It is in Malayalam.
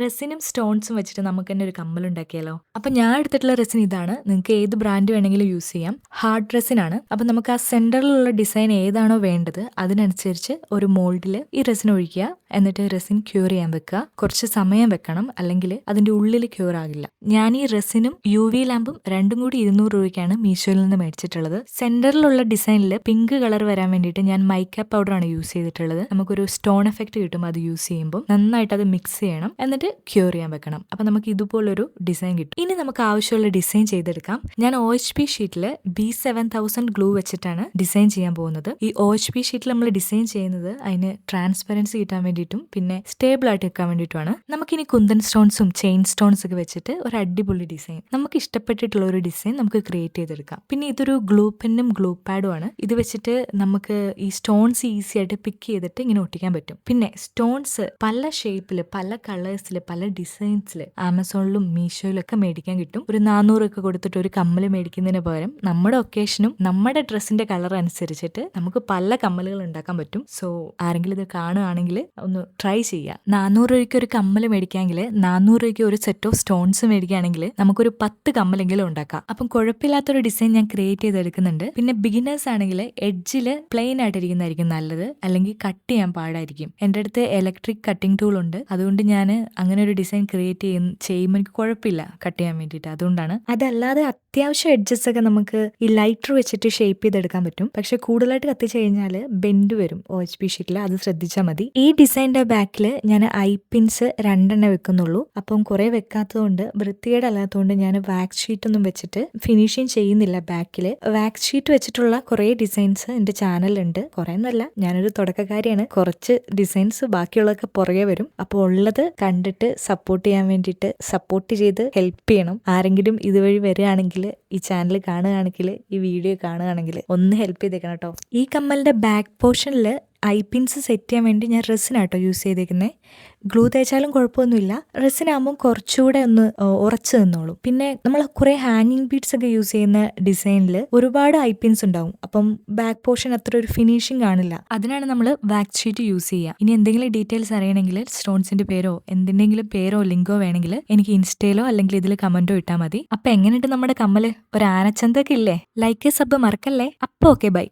റെസിനും സ്റ്റോൺസും വെച്ചിട്ട് നമുക്ക് തന്നെ ഒരു കമ്മൽ ഉണ്ടാക്കിയാലോ? അപ്പൊ ഞാൻ എടുത്തിട്ടുള്ള റെസിൻ ഇതാണ്. നിങ്ങൾക്ക് ഏത് ബ്രാൻഡ് വേണമെങ്കിലും യൂസ് ചെയ്യാം. ഹാർഡ് റെസിൻ ആണ്. അപ്പൊ നമുക്ക് ആ സെന്ററിലുള്ള ഡിസൈൻ ഏതാണോ വേണ്ടത് അതിനനുസരിച്ച് ഒരു മോൾഡിൽ ഈ റെസിൻ ഒഴിക്കുക. എന്നിട്ട് റെസിൻ ക്യൂർ ചെയ്യാൻ വെക്കുക. കുറച്ച് സമയം വെക്കണം, അല്ലെങ്കിൽ അതിന്റെ ഉള്ളിൽ ക്യൂർ ആകില്ല. ഞാൻ ഈ റെസിനും UV ലാമ്പും രണ്ടും കൂടി 200 രൂപയ്ക്കാണ് മീഷോയിൽ നിന്ന് മേടിച്ചിട്ടുള്ളത്. സെന്ററിലുള്ള ഡിസൈനിൽ പിങ്ക് കളർ വരാൻ വേണ്ടിയിട്ട് ഞാൻ മൈക്ക പൗഡർ ആണ് യൂസ് ചെയ്തിട്ടുള്ളത്. നമുക്കൊരു സ്റ്റോൺ എഫക്ട് കിട്ടും അത് യൂസ് ചെയ്യുമ്പോൾ. നന്നായിട്ട് അത് മിക്സ് ചെയ്യണം, എന്നിട്ട് ക്യൂർ ചെയ്യാൻ വെക്കണം. അപ്പൊ നമുക്ക് ഇതുപോലൊരു ഡിസൈൻ കിട്ടും. ഇനി നമുക്ക് ആവശ്യമുള്ള ഡിസൈൻ ചെയ്തെടുക്കാം. ഞാൻ OHP ഷീറ്റിൽ B7000 ഗ്ലൂ വെച്ചിട്ടാണ് ഡിസൈൻ ചെയ്യാൻ പോകുന്നത്. ഈ OHP ഷീറ്റിൽ നമ്മൾ ഡിസൈൻ ചെയ്യുന്നത് അതിന് ട്രാൻസ്പെറൻസി കിട്ടാൻ വേണ്ടിയിട്ടും പിന്നെ സ്റ്റേബിൾ ആയിട്ട് വെക്കാൻ വേണ്ടിയിട്ടുമാണ്. നമുക്കിനി കുന്തൻ സ്റ്റോൺസും ചെയിൻ സ്റ്റോൺസ് ഒക്കെ വെച്ചിട്ട് ഒരു അടിപൊളി ഡിസൈൻ, നമുക്ക് ഇഷ്ടപ്പെട്ടിട്ടുള്ള ഒരു ഡിസൈൻ നമുക്ക് ക്രിയേറ്റ് ചെയ്തെടുക്കാം. പിന്നെ ഇതൊരു ഗ്ലൂ പെന്നും ഗ്ലൂ പാഡും ആണ്. ഇത് വെച്ചിട്ട് നമുക്ക് ഈ സ്റ്റോൺസ് ഈസി ആയിട്ട് പിക്ക് ചെയ്തിട്ട് ഇങ്ങനെ ഒട്ടിക്കാൻ പറ്റും. പിന്നെ സ്റ്റോൺസ് പല ഷേപ്പിൽ, പല കളേഴ്സിൽ, പല ഡിസൈൻസിൽ ആമസോണിലും മീഷോയിലും ഒക്കെ മേടിക്കാൻ കിട്ടും. ഒരു 400 ഒക്കെ കൊടുത്തിട്ട് ഒരു കമ്മൽ മേടിക്കുന്നതിന് പകരം നമ്മുടെ ഒക്കേഷനും നമ്മുടെ ഡ്രസ്സിന്റെ കളർ അനുസരിച്ചിട്ട് നമുക്ക് പല കമ്മലുകൾ ഉണ്ടാക്കാൻ പറ്റും. സോ ആരെങ്കിലും ഇത് കാണുകയാണെങ്കിൽ ഒന്ന് ട്രൈ ചെയ്യുക. 400 രൂപയ്ക്ക് ഒരു കമ്മൽ മേടിക്കാമെങ്കിൽ 400 രൂപയ്ക്ക് ഒരു സെറ്റ് ഓഫ് സ്റ്റോൺസ് മേടിക്കുകയാണെങ്കിൽ നമുക്കൊരു 10 കമ്മലെങ്കിലും ഉണ്ടാക്കാം. അപ്പം കുഴപ്പമില്ലാത്തൊരു ഡിസൈൻ ഞാൻ ക്രിയേറ്റ് ചെയ്തെടുക്കുന്നുണ്ട്. പിന്നെ ബിഗിനേഴ്സ് ആണെങ്കിൽ എഡ്ജിൽ പ്ലെയിൻ ആയിട്ടിരിക്കുന്നതായിരിക്കും നല്ലത്, അല്ലെങ്കിൽ കട്ട് ചെയ്യാൻ പാടായിരിക്കും. എൻ്റെ അടുത്ത് ഇലക്ട്രിക് കട്ടിംഗ് ടൂൾ ഉണ്ട്. അതുകൊണ്ട് ഞാൻ അങ്ങനെ ഒരു ഡിസൈൻ ക്രിയേറ്റ് ചെയ്യുമ്പോൾ എനിക്ക് കുഴപ്പമില്ല കട്ട് ചെയ്യാൻ വേണ്ടിയിട്ട്. അതുകൊണ്ടാണ്. അതല്ലാതെ അത്യാവശ്യം എഡ്ജസ് ഒക്കെ നമുക്ക് ഈ ലൈറ്റർ വെച്ചിട്ട് ഷേപ്പ് ചെയ്തെടുക്കാൻ പറ്റും. പക്ഷെ കൂടുതലായിട്ട് കത്തിച്ച് കഴിഞ്ഞാൽ ബെൻഡ് വരും OHP ഷീറ്റിൽ. അത് ശ്രദ്ധിച്ചാൽ മതി. ഈ ഡിസൈൻ്റെ ബാക്കിൽ ഞാൻ ഐ പിൻസ് 2 വെക്കുന്നുള്ളൂ. അപ്പം കുറെ വെക്കാത്തതുകൊണ്ട്, വൃത്തികേടല്ലാത്തതുകൊണ്ട് ഞാൻ വാക്സ് ഷീറ്റ് ഒന്നും വെച്ചിട്ട് ഫിനിഷിങ് ചെയ്യുന്നില്ല. ബാക്കിൽ വാക്സ് ഷീറ്റ് വെച്ചിട്ടുള്ള കുറെ ഡിസൈൻസ് എൻ്റെ ചാനലുണ്ട്. കുറെ ഒന്നല്ല, ഞാനൊരു തുടക്കക്കാരിയാണ്. കുറച്ച് ഡിസൈൻസ് ബാക്കിയുള്ളതൊക്കെ പുറകെ വരും. അപ്പോൾ ഉള്ളത് കണ്ടിട്ട് സപ്പോർട്ട് ചെയ്യാൻ വേണ്ടിയിട്ട് സപ്പോർട്ട് ചെയ്ത് ഹെൽപ്പ് ചെയ്യണം. ആരെങ്കിലും ഇതുവഴി വരികയാണെങ്കിൽ, ഈ ചാനൽ കാണുകയാണെങ്കിൽ, ഈ വീഡിയോ കാണുകയാണെങ്കിൽ ഒന്ന് ഹെൽപ്പ് ചെയ്തേക്കണം കേട്ടോ. ഈ കമ്മലിന്റെ ബാക്ക് പോർഷനിൽ ഐ പിൻസ് സെറ്റ് ചെയ്യാൻ വേണ്ടി ഞാൻ റെസിനാട്ടോ യൂസ് ചെയ്തേക്കുന്നത്. ഗ്ലൂ തേച്ചാലും കുഴപ്പമൊന്നുമില്ല. റെസിനാകുമ്പോൾ കുറച്ചുകൂടെ ഒന്ന് ഉറച്ചു നിന്നോളും. പിന്നെ നമ്മൾ കുറേ ഹാങ്ങിങ് ബീഡ്സ് ഒക്കെ യൂസ് ചെയ്യുന്ന ഡിസൈനിൽ ഒരുപാട് ഐ പിൻസ് ഉണ്ടാവും. അപ്പം ബാക്ക് പോർഷൻ അത്ര ഒരു ഫിനിഷിങ് കാണില്ല. അതിനാണ് നമ്മൾ വാക്സ് ഷീറ്റ് യൂസ് ചെയ്യുക. ഇനി എന്തെങ്കിലും ഡീറ്റെയിൽസ് അറിയണമെങ്കിൽ, സ്റ്റോൺസിന്റെ പേരോ എന്തിൻ്റെങ്കിലും പേരോ ലിങ്കോ വേണമെങ്കിൽ എനിക്ക് ഇൻസ്റ്റയിലോ അല്ലെങ്കിൽ ഇതിൽ കമന്റോ ഇട്ടാൽ മതി. അപ്പൊ എങ്ങനെയുണ്ട് നമ്മുടെ കമ്മല്? ഒരു ആനച്ചന്തൊക്കെ ഇല്ലേ? ലൈക്ക് സബ് മറക്കല്ലേ. അപ്പോൾ ഓക്കെ, ബൈ.